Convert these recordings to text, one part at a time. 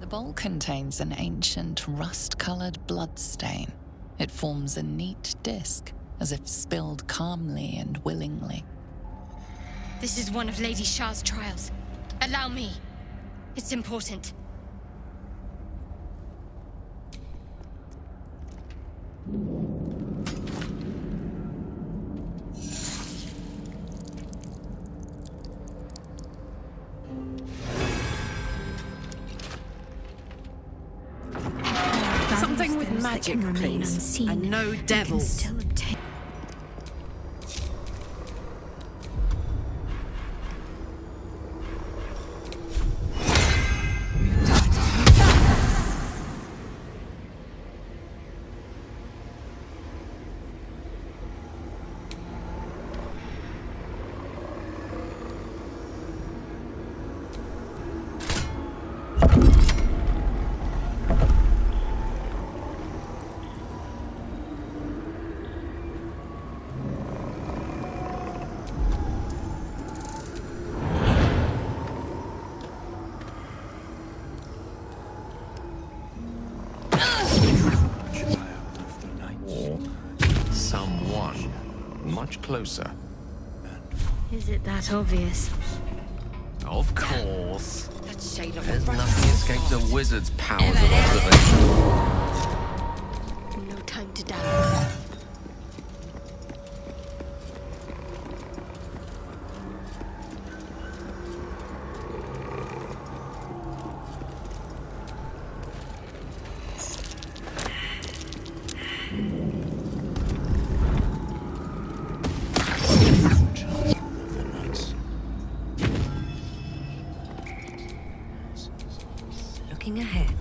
bowl contains an ancient rust-colored bloodstain. It forms a neat disc, as if spilled calmly and willingly. This is one of Lady Shar's trials. Allow me. It's important. Something with magic, please. And no devils. Much closer. Is it that obvious? Of course. That shade of There's nothing escapes a wizard's powers of observation. No time to doubt. Looking ahead.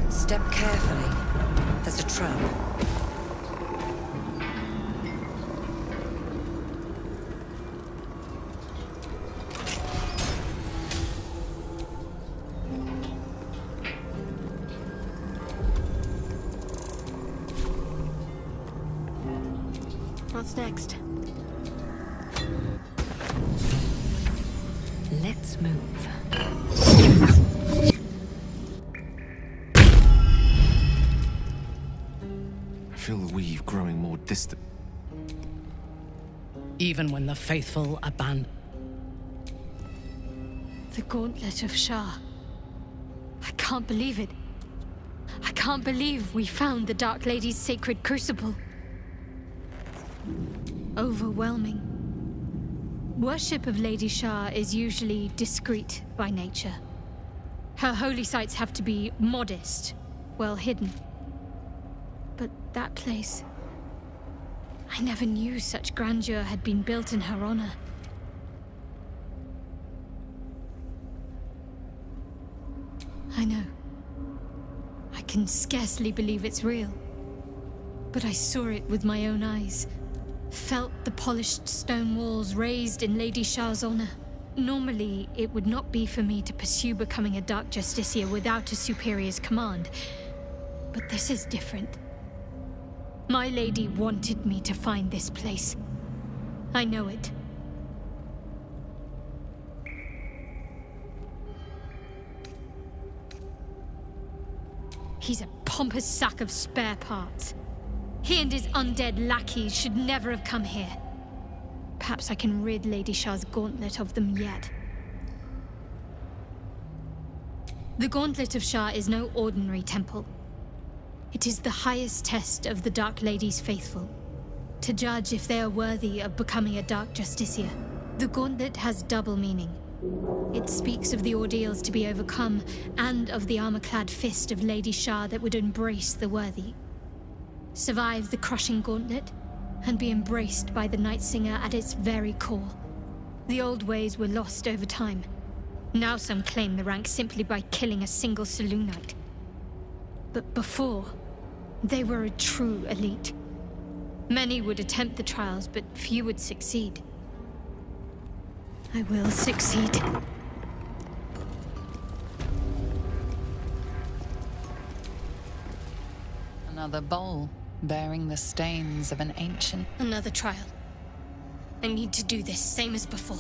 Step carefully. There's a trap. What's next? Let's move. I feel the weave growing more distant. Even when the faithful abandon. The Gauntlet of Shar. I can't believe it. I can't believe we found the Dark Lady's sacred crucible. Overwhelming. Worship of Lady Shar is usually discreet by nature. Her holy sites have to be modest, well hidden. But that place... I never knew such grandeur had been built in her honor. I know. I can scarcely believe it's real. But I saw it with my own eyes. Felt the polished stone walls raised in Lady Shar's honor. Normally, it would not be for me to pursue becoming a Dark Justiciar without a superior's command. But this is different. My lady wanted me to find this place. I know it. He's a pompous sack of spare parts. He and his undead lackeys should never have come here. Perhaps I can rid Lady Shar's gauntlet of them yet. The Gauntlet of Shar is no ordinary temple. It is the highest test of the Dark Lady's faithful, to judge if they are worthy of becoming a Dark Justiciar. The Gauntlet has double meaning. It speaks of the ordeals to be overcome, and of the armor-clad fist of Lady Shar that would embrace the worthy. Survive the crushing gauntlet, and be embraced by the Night Singer at its very core. The old ways were lost over time. Now some claim the rank simply by killing a single saloon knight. But before, they were a true elite. Many would attempt the trials, but few would succeed. I will succeed. Another bowl, bearing the stains of an ancient... Another trial. I need to do this, same as before.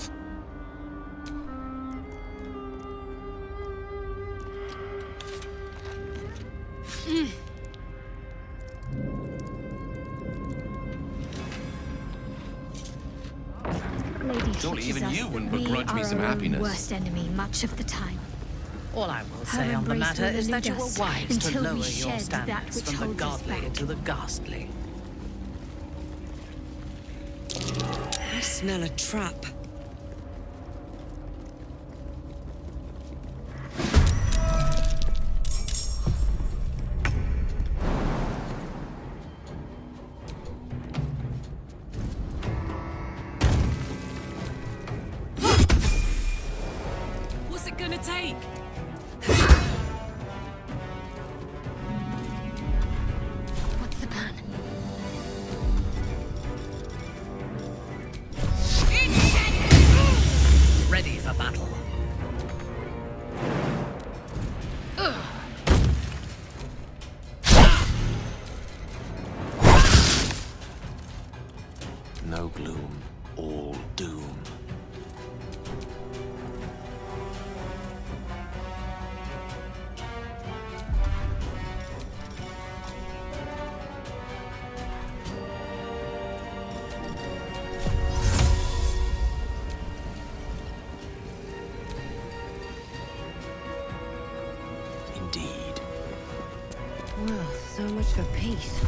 Lady Surely teaches even us you that wouldn't we begrudge me are some our own happiness. worst enemy much of the time. All I will Her say on the embrace matter will is that you elude were us wise to until we lower your shed that standards which from the holds us godly back. to the ghastly. I smell a trap. What's it gonna take? What's the plan? Ready for battle. No gloom, all doom. Indeed. Well, so much for peace.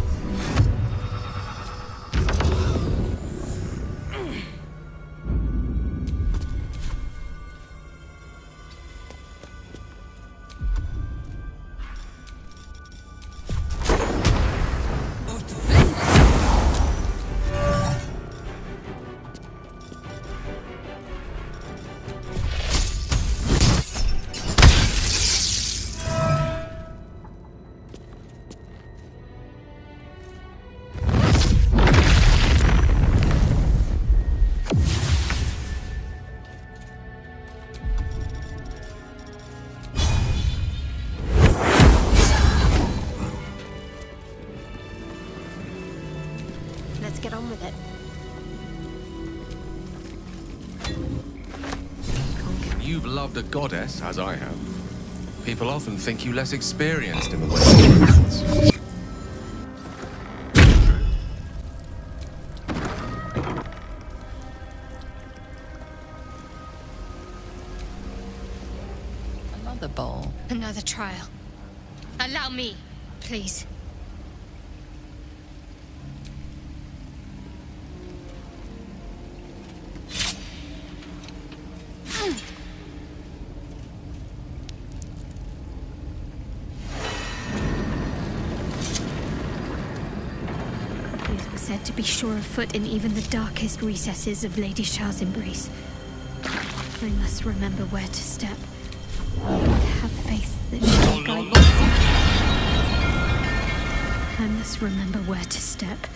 Let's get on with it. You've loved a goddess, as I have. People often think you less experienced in the way of rituals. Another bowl. Another trial. Allow me, please. These were said to be sure of foot in even the darkest recesses of Lady Shar's embrace. I must remember where to step. Have faith that she will guide me. I must remember where to step.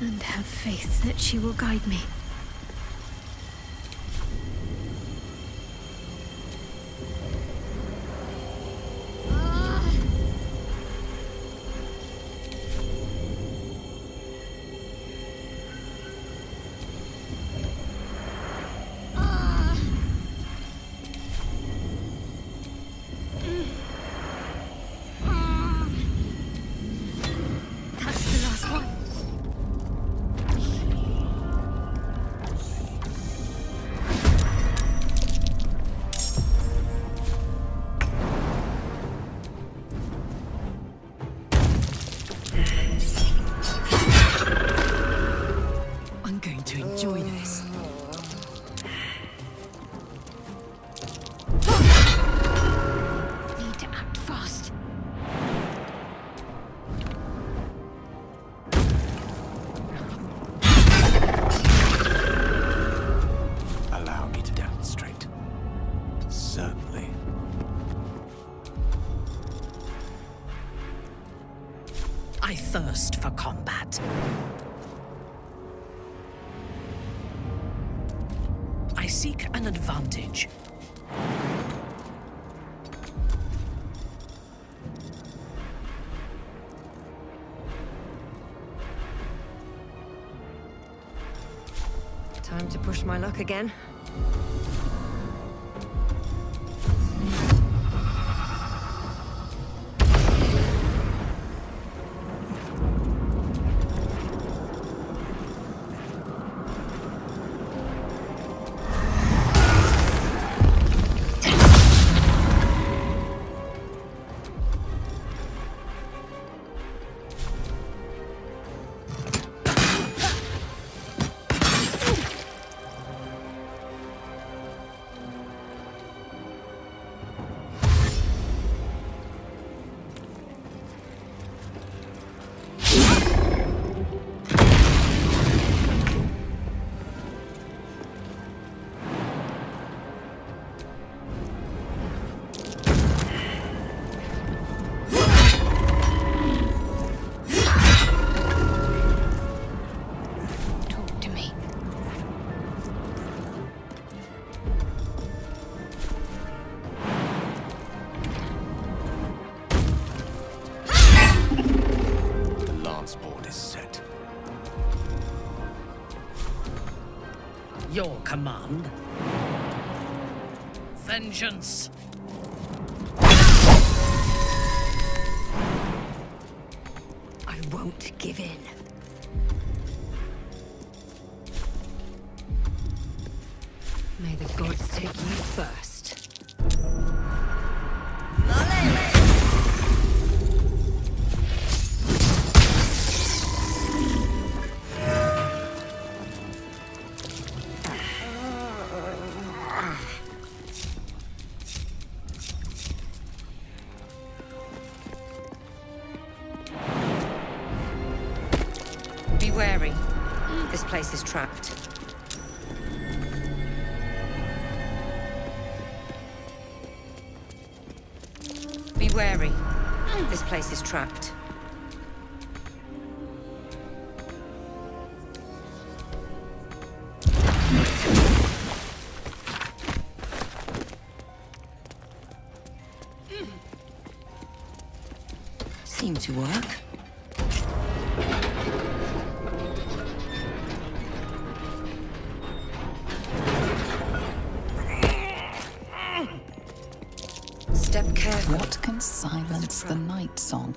And have faith that she will guide me. That's the last one. I thirst for combat. I seek an advantage. Time to push my luck again. Your command. Vengeance. I won't give in. May the gods take you first. Be wary. This place is trapped. Be wary. This place is trapped. Seemed to work. Step carefully. What can silence the night song?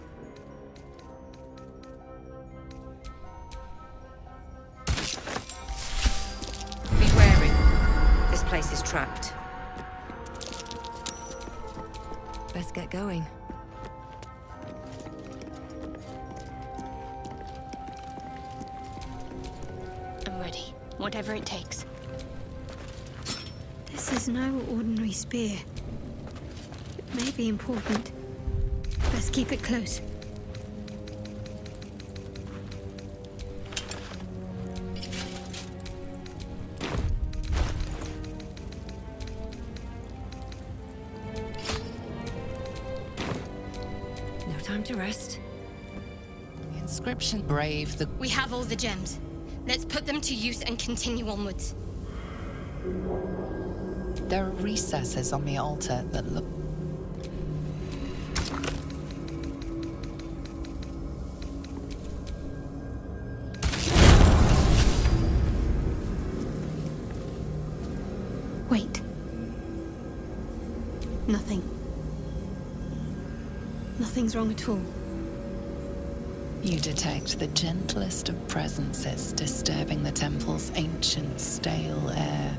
Be wary. This place is trapped. Best get going. I'm ready. Whatever it takes. This is no ordinary spear. It may be important. Best keep it close. No time to rest. The inscription brave the... We have all the gems. Let's put them to use and continue onwards. There are recesses on the altar that look... Wait. Nothing. Nothing's wrong at all. You detect the gentlest of presences disturbing the temple's ancient, stale air.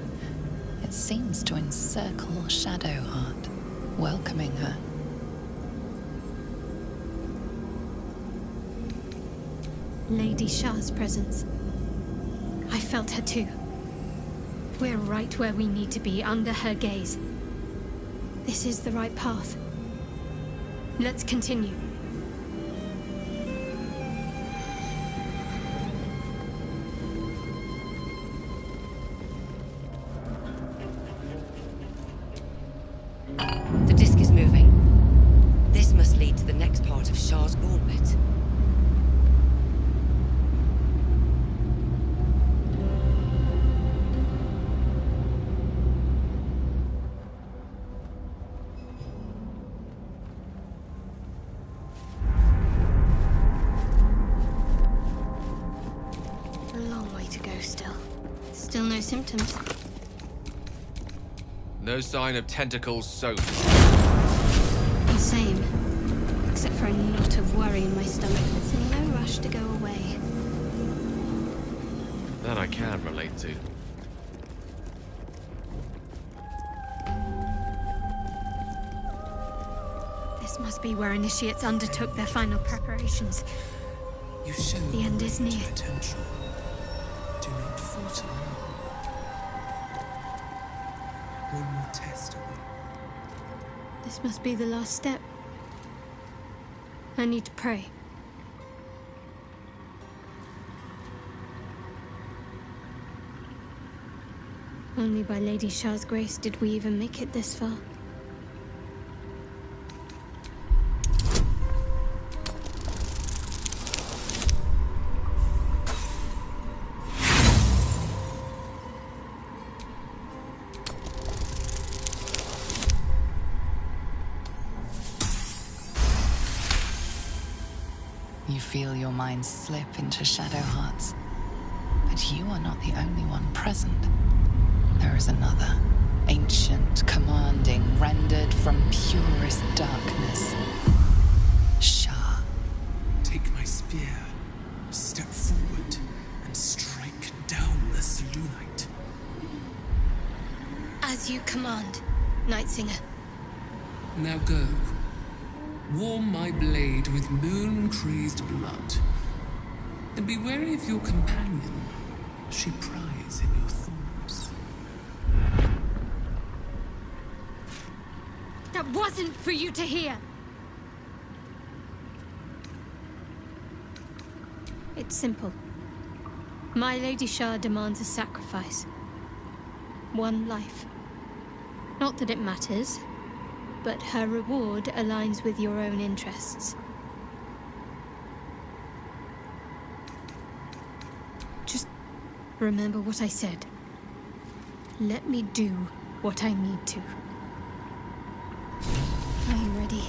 It seems to encircle Shadowheart, welcoming her. Lady Shar's presence. I felt her too. We're right where we need to be, under her gaze. This is the right path. Let's continue. The disc is moving. This must lead to the next part of Shar's gauntlet. symptoms. No sign of tentacles so The same. Except for a knot of worry in my stomach that's in no rush to go away. that I can relate to. This must be where initiates undertook their final preparations. You show The end is great near. potential. Do not falter now. One more test away. This must be the last step. I need to pray. Only by Lady Shar's grace did we even make it this far. You feel your mind slip into shadow hearts. But you are not the only one present. There is another, ancient, commanding, rendered from purest darkness. Shar. Take my spear, step forward, and strike down the Selûnite. As you command, Nightsinger. Now go. Warm my blade with moon-crazed blood. And be wary of your companion. She pries in your thoughts. That wasn't for you to hear! It's simple. My Lady Shar demands a sacrifice. One life. Not that it matters, but her reward aligns with your own interests. Just remember what I said. Let me do what I need to. Are you ready?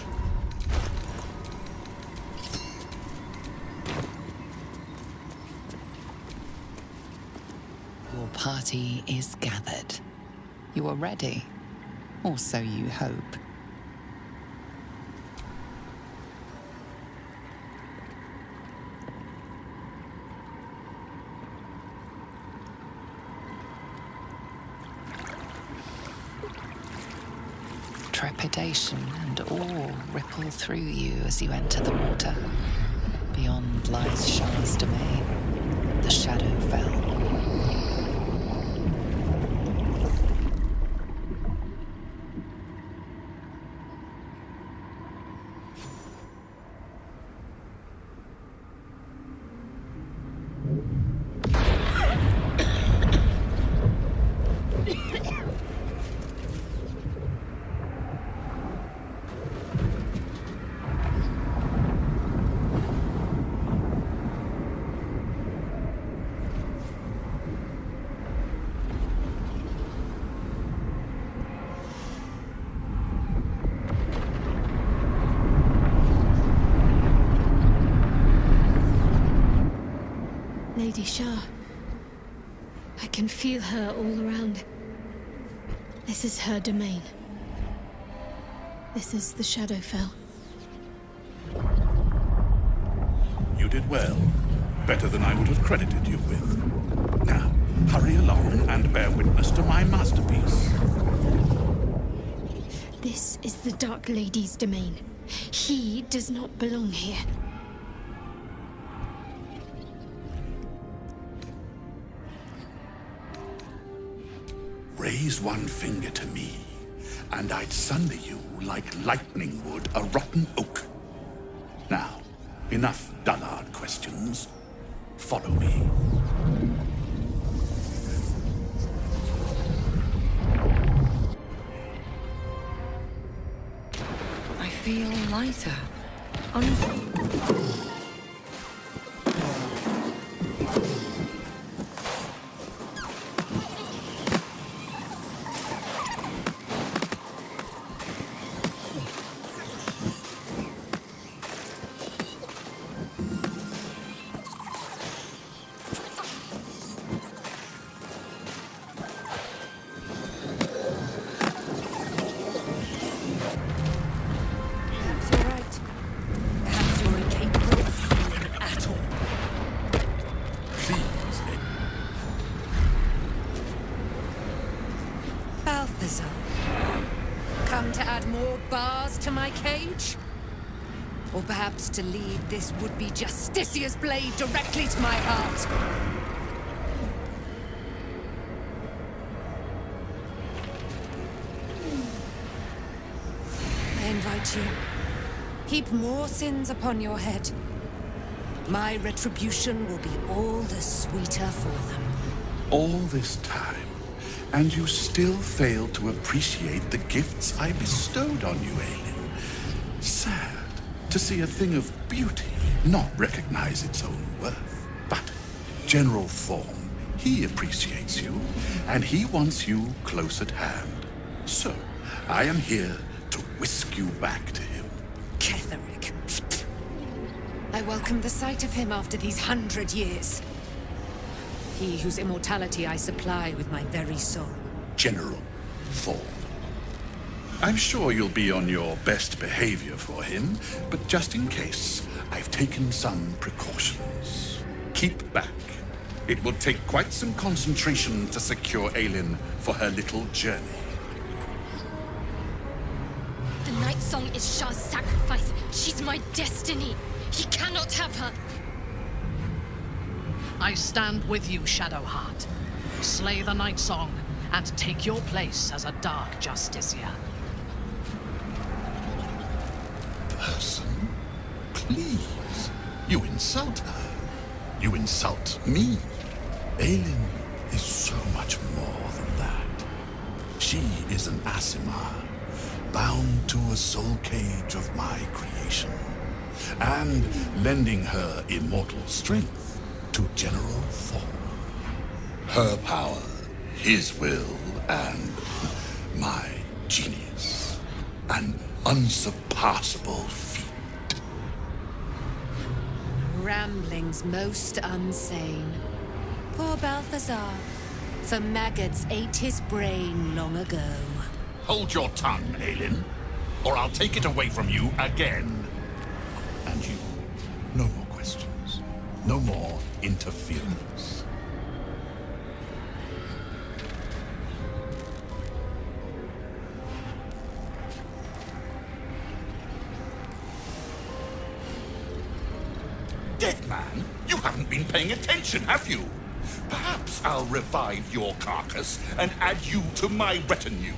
Your party is gathered. You are ready, or so you hope. Trepidation and awe ripple through you as you enter the water. Beyond lies Shar's domain, the Shadowfell. Lady Shar. I can feel her all around. This is her domain. This is the Shadowfell. You did well. Better than I would have credited you with. Now, hurry along and bear witness to my masterpiece. This is the Dark Lady's domain. He does not belong here. Raise one finger to me, and I'd sunder you like lightning would a rotten oak. Now, enough dullard questions. Follow me. I feel lighter. put bars to my cage? Or perhaps to lead this would-be Justicia's blade directly to my heart? I invite you. Heap more sins upon your head. My retribution will be all the sweeter for them. All this time, and you still fail to appreciate the gifts I bestowed on you, Aelin. Sad to see a thing of beauty not recognize its own worth. But General Thorm, he appreciates you, and he wants you close at hand. So, I am here to whisk you back to him. Ketherick. I welcome the sight of him after these 100 years. He whose immortality I supply with my very soul. General Thorm. I'm sure you'll be on your best behavior for him, but just in case, I've taken some precautions. Keep back. It will take quite some concentration to secure Aelin for her little journey. The Night Song is Shar's sacrifice. She's my destiny. He cannot have her. I stand with you, Shadowheart. Slay the Night Song and take your place as a Dark Justicia. Person? Please. You insult her. You insult me. Aelin is so much more than that. She is an Aasimar, bound to a soul cage of my creation, and lending her immortal strength to General Thorm. Her power, his will, and my genius. An unsurpassable feat. Ramblings most unsane. Poor Balthazar. The maggots ate his brain long ago. Hold your tongue, Aelin, or I'll take it away from you again. And you, no more questions. No more interference. Dead man, you haven't been paying attention, have you? Perhaps I'll revive your carcass and add you to my retinue.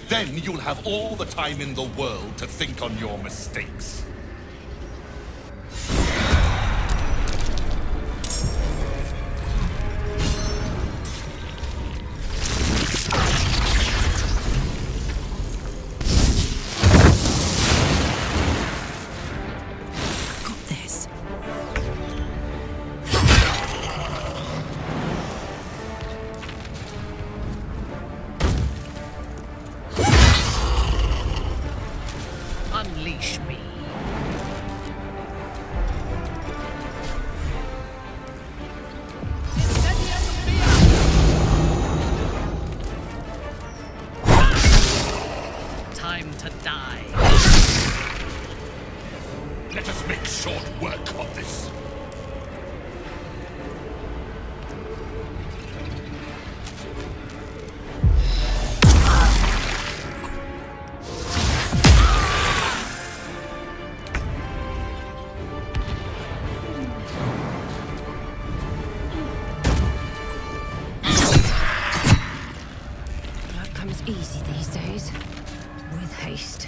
Then you'll have all the time in the world to think on your mistakes. Unleash me. Time to die. Let us make short work of this. Blood comes easy these days. With haste.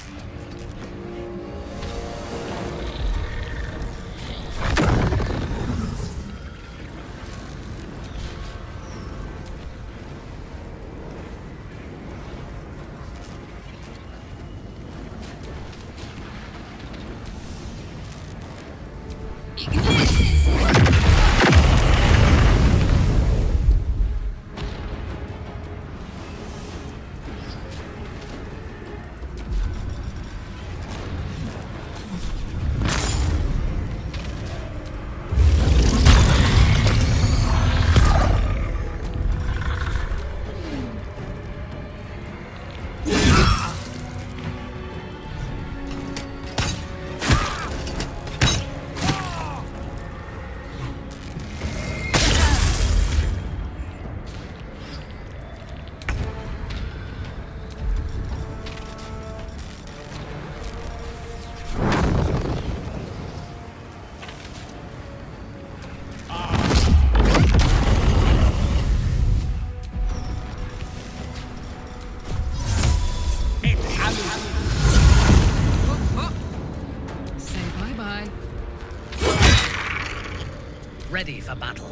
ready for battle.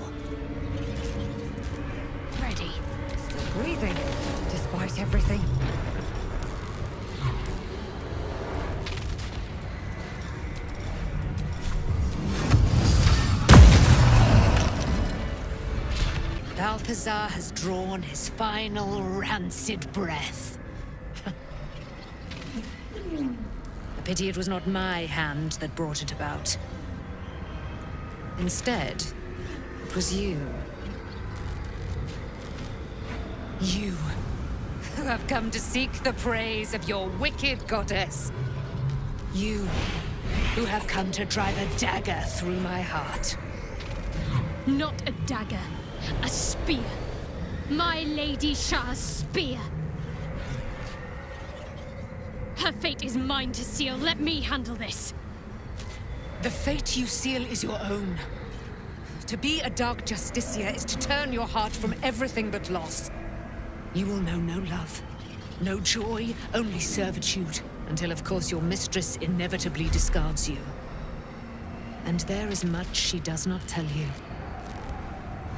Ready. Still breathing, despite everything. Balthazar has drawn his final rancid breath. A pity it was not my hand that brought it about. Instead, it was you. You, who have come to seek the praise of your wicked goddess. You, who have come to drive a dagger through my heart. Not a dagger. A spear. My Lady Shar's spear. Her fate is mine to seal. Let me handle this. The fate you seal is your own. To be a Dark Justicia is to turn your heart from everything but loss. You will know no love, no joy, only servitude, until of course your mistress inevitably discards you. And there is much she does not tell you.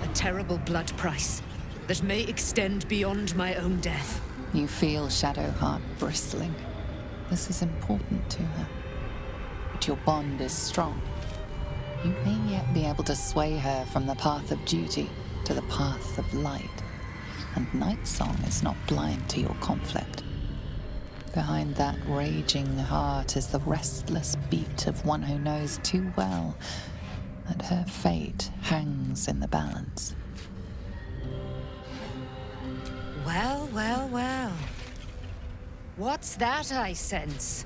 A terrible blood price that may extend beyond my own death. You feel Shadowheart bristling. This is important to her. But your bond is strong. You may yet be able to sway her from the path of duty to the path of light. And Nightsong is not blind to your conflict. Behind that raging heart is the restless beat of one who knows too well that her fate hangs in the balance. Well, well, well. What's that I sense?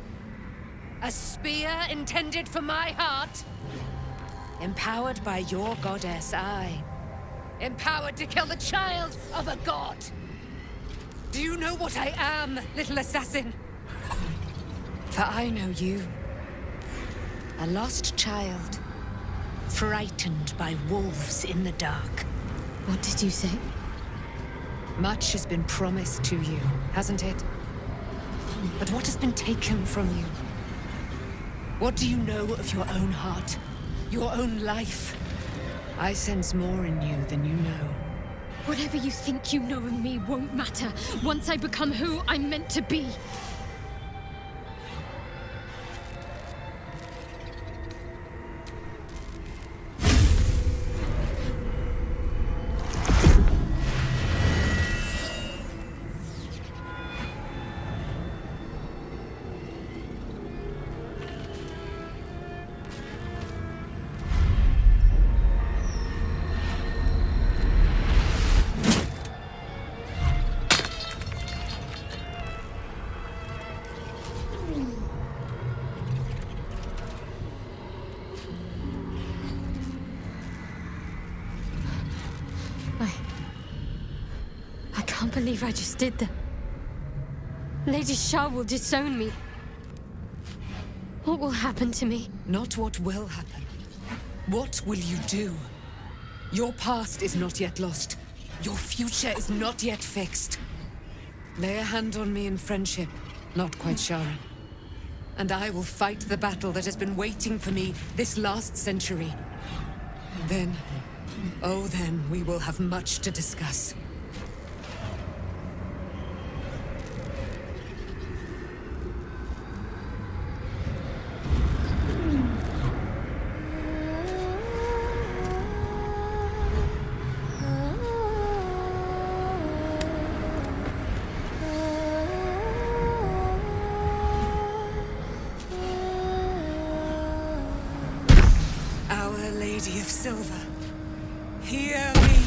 A spear intended for my heart? Empowered by your goddess, I. Empowered to kill the child of a god. Do you know what I am, little assassin? For I know you. A lost child. Frightened by wolves in the dark. What did you say? Much has been promised to you, hasn't it? But what has been taken from you? What do you know of your own heart? Your own life? I sense more in you than you know. Whatever you think you know of me won't matter once I become who I'm meant to be. I can't believe I just did that. Lady Shar will disown me. What will happen to me? Not what will happen. What will you do? Your past is not yet lost. Your future is not yet fixed. Lay a hand on me in friendship, not quite Sharon. And I will fight the battle that has been waiting for me this last century. Then, oh then, we will have much to discuss. Lady of Silver, hear me.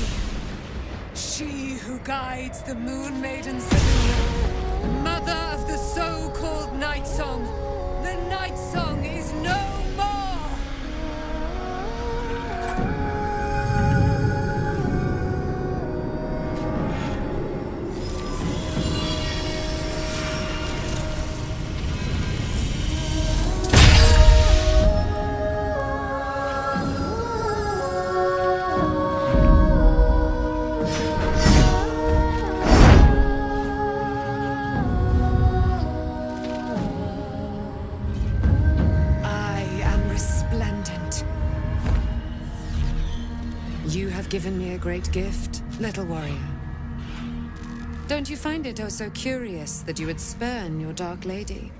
She who guides the Moon Maiden Selena, mother of the so-called Night Song. The Night Song is no more! have given me a great gift, little warrior. Don't you find it oh so curious that you would spurn your Dark Lady?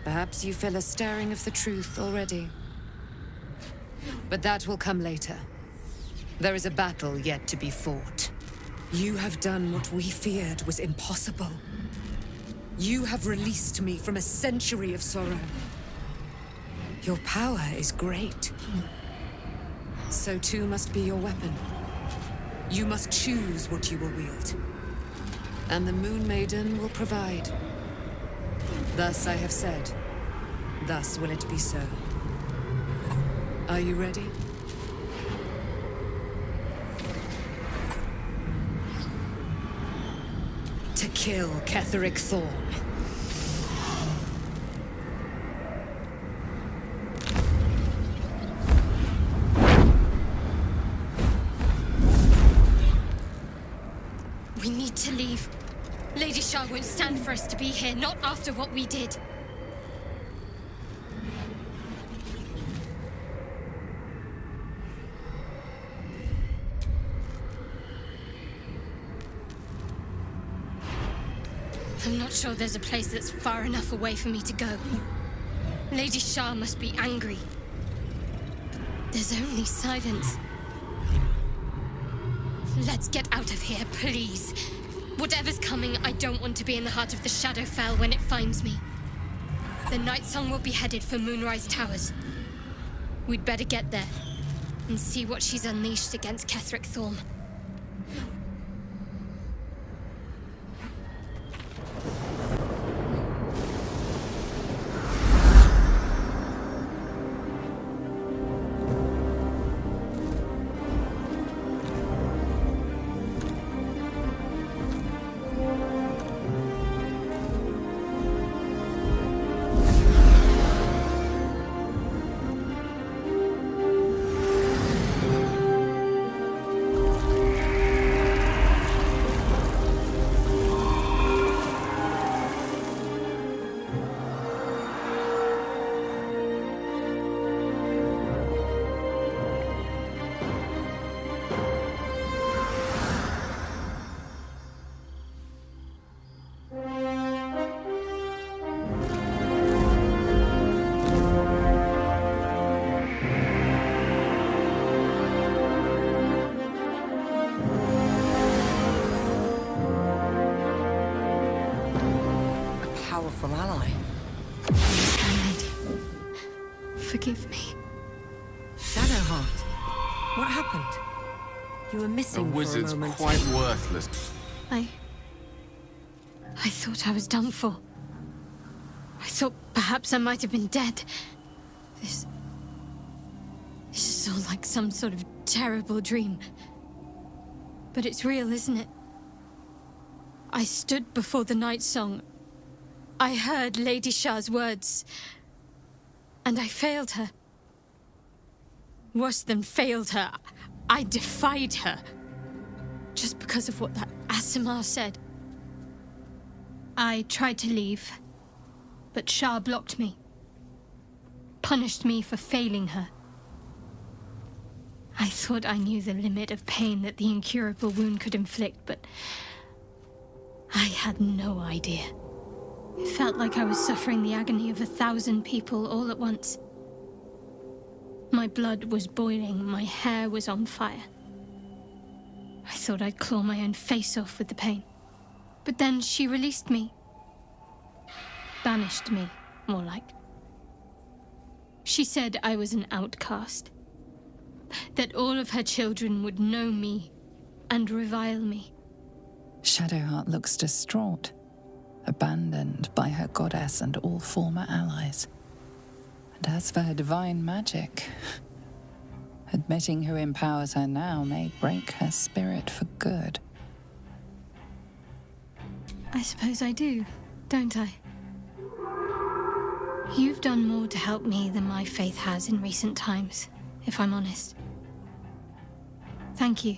Perhaps you feel a stirring of the truth already. But that will come later. There is a battle yet to be fought. You have done what we feared was impossible. You have released me from a century of sorrow. Your power is great. So too must be your weapon. You must choose what you will wield. And the Moon Maiden will provide. Thus I have said. Thus will it be so. Are you ready? To kill Ketheric Thorn. We need to leave. Lady Shar won't stand for us to be here, not after what we did. I'm not sure there's a place that's far enough away for me to go. Lady Shar must be angry. There's only silence. Let's get out of here, please. Whatever's coming, I don't want to be in the heart of the Shadowfell when it finds me. The Night Song will be headed for Moonrise Towers. We'd better get there and see what she's unleashed against Ketheric Thorn. Powerful ally. Forgive me. Shadowheart, what happened? You were The missing for a wizard's moment. quite worthless. I thought I was done for. I thought perhaps I might have been dead. This is all like some sort of terrible dream. But it's real, isn't it? I stood before the Night Song. I heard Lady Shar's words. And I failed her. Worse than failed her, I defied her. Just because of what that Asimar said. I tried to leave, but Shar blocked me. Punished me for failing her. I thought I knew the limit of pain that the incurable wound could inflict, but I had no idea. It felt like I was suffering the agony of 1,000 people all at once. My blood was boiling, my hair was on fire. I thought I'd claw my own face off with the pain. But then she released me. Banished me, more like. She said I was an outcast. That all of her children would know me and revile me. Shadowheart looks distraught, abandoned by her goddess and all former allies. And as for her divine magic, admitting who empowers her now may break her spirit for good. I suppose I do, don't I? You've done more to help me than my faith has in recent times, if I'm honest. Thank you.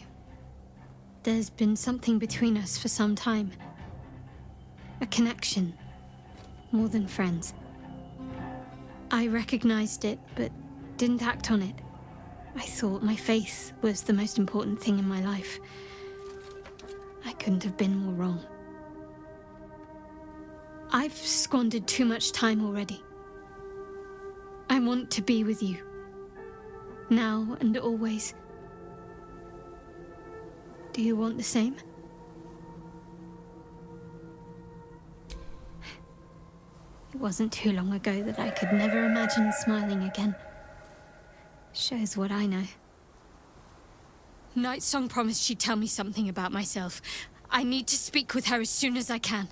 There's been something between us for some time. A connection, more than friends. I recognized it, but didn't act on it. I thought my faith was the most important thing in my life. I couldn't have been more wrong. I've squandered too much time already. I want to be with you. Now and always. Do you want the same? It wasn't too long ago that I could never imagine smiling again. Shows what I know. Nightsong promised she'd tell me something about myself. I need to speak with her as soon as I can.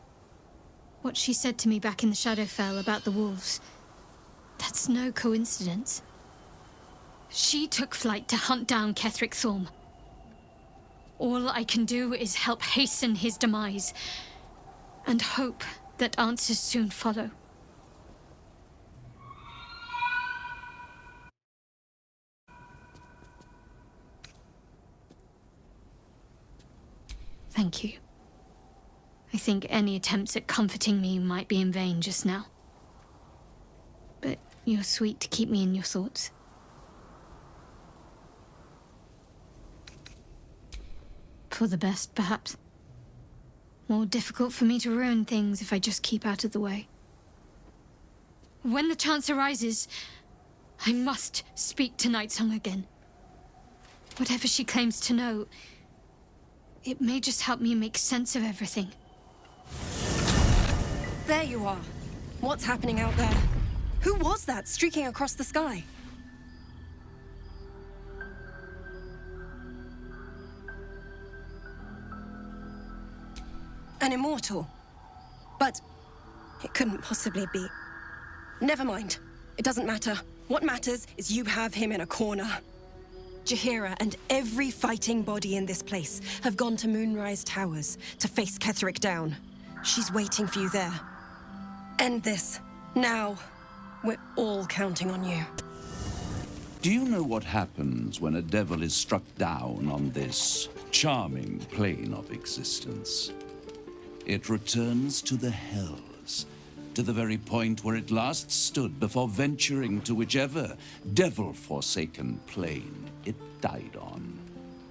What she said to me back in the Shadowfell about the wolves, that's no coincidence. She took flight to hunt down Ketheric Thorm. All I can do is help hasten his demise, and hope that answers soon follow. Thank you. I think any attempts at comforting me might be in vain just now. But you're sweet to keep me in your thoughts. For the best, perhaps. More difficult for me to ruin things if I just keep out of the way. When the chance arises, I must speak to Nightsong again. Whatever she claims to know, it may just help me make sense of everything. There you are. What's happening out there? Who was that streaking across the sky? An immortal. But it couldn't possibly be. Never mind. It doesn't matter. What matters is you have him in a corner. Jaheira and every fighting body in this place have gone to Moonrise Towers to face Ketheric down. She's waiting for you there. End this. Now. We're all counting on you. Do you know what happens when a devil is struck down on this charming plane of existence? It returns to the hells, to the very point where it last stood before venturing to whichever devil-forsaken plane it died on.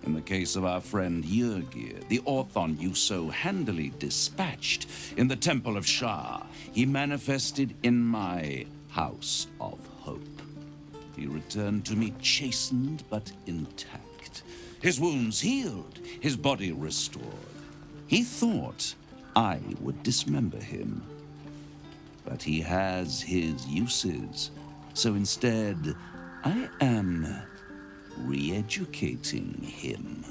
In the case of our friend Yrgir, the Orthon you so handily dispatched in the Temple of Shar, he manifested in my House of Hope. He returned to me chastened but intact, his wounds healed, his body restored. He thought I would dismember him, but he has his uses, so instead I am re-educating him.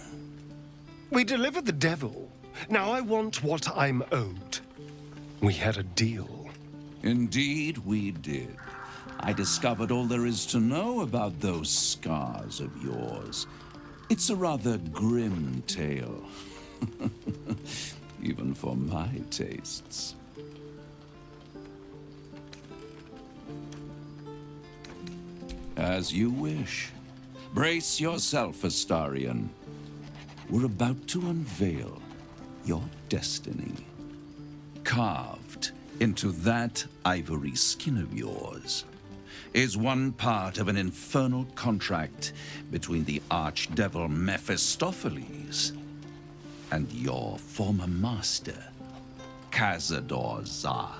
We delivered the devil. Now I want what I'm owed. We had a deal. Indeed we did. I discovered all there is to know about those scars of yours. It's a rather grim tale. Even for my tastes. As you wish. Brace yourself, Astarion. We're about to unveil your destiny. Carved into that ivory skin of yours is one part of an infernal contract between the archdevil Mephistopheles and your former master, Cazador Zar.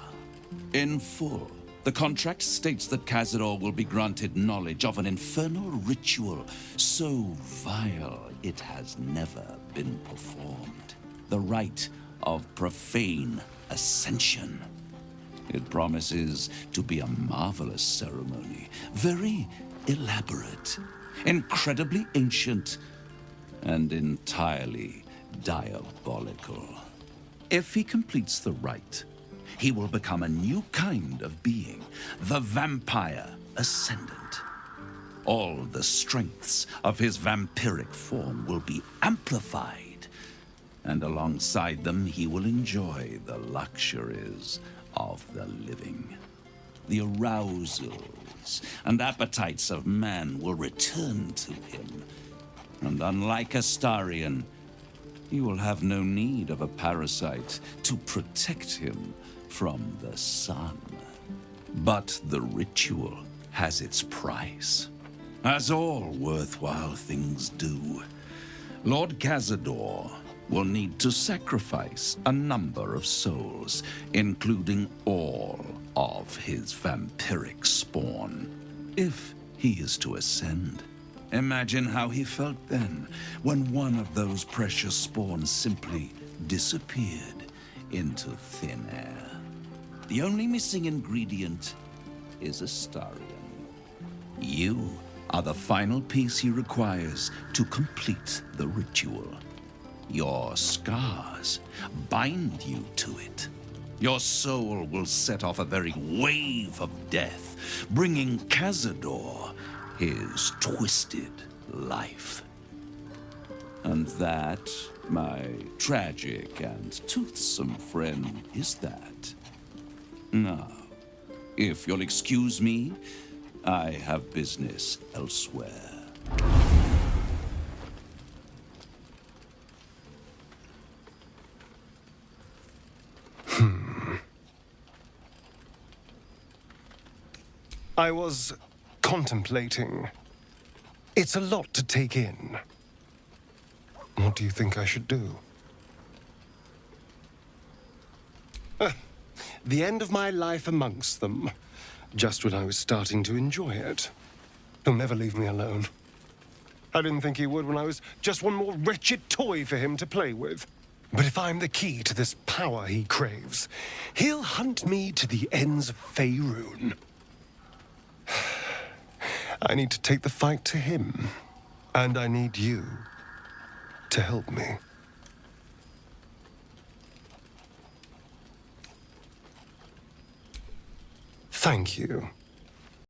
In full, the contract states that Cazador will be granted knowledge of an infernal ritual so vile it has never been performed. The rite of profane ascension. It promises to be a marvelous ceremony, very elaborate, incredibly ancient, and entirely diabolical. If he completes the rite, he will become a new kind of being, the Vampire Ascendant. All the strengths of his vampiric form will be amplified, and alongside them he will enjoy the luxuries of the living. The arousals and appetites of man will return to him, and unlike Astarion, he will have no need of a parasite to protect him from the sun. But the ritual has its price. As all worthwhile things do, Lord Cazador will need to sacrifice a number of souls, including all of his vampiric spawn, if he is to ascend. Imagine how he felt then, when one of those precious spawns simply disappeared into thin air. The only missing ingredient is Astarion. You are the final piece he requires to complete the ritual. Your scars bind you to it. Your soul will set off a very wave of death, bringing Cazador his twisted life. And that, my tragic and toothsome friend, is that. Now, if you'll excuse me, I have business elsewhere. I was contemplating. It's a lot to take in. What do you think I should do? The end of my life amongst them. Just when I was starting to enjoy it. He'll never leave me alone. I didn't think he would when I was just one more wretched toy for him to play with. But if I'm the key to this power he craves, he'll hunt me to the ends of Faerun. I need to take the fight to him. And I need you to help me. Thank you.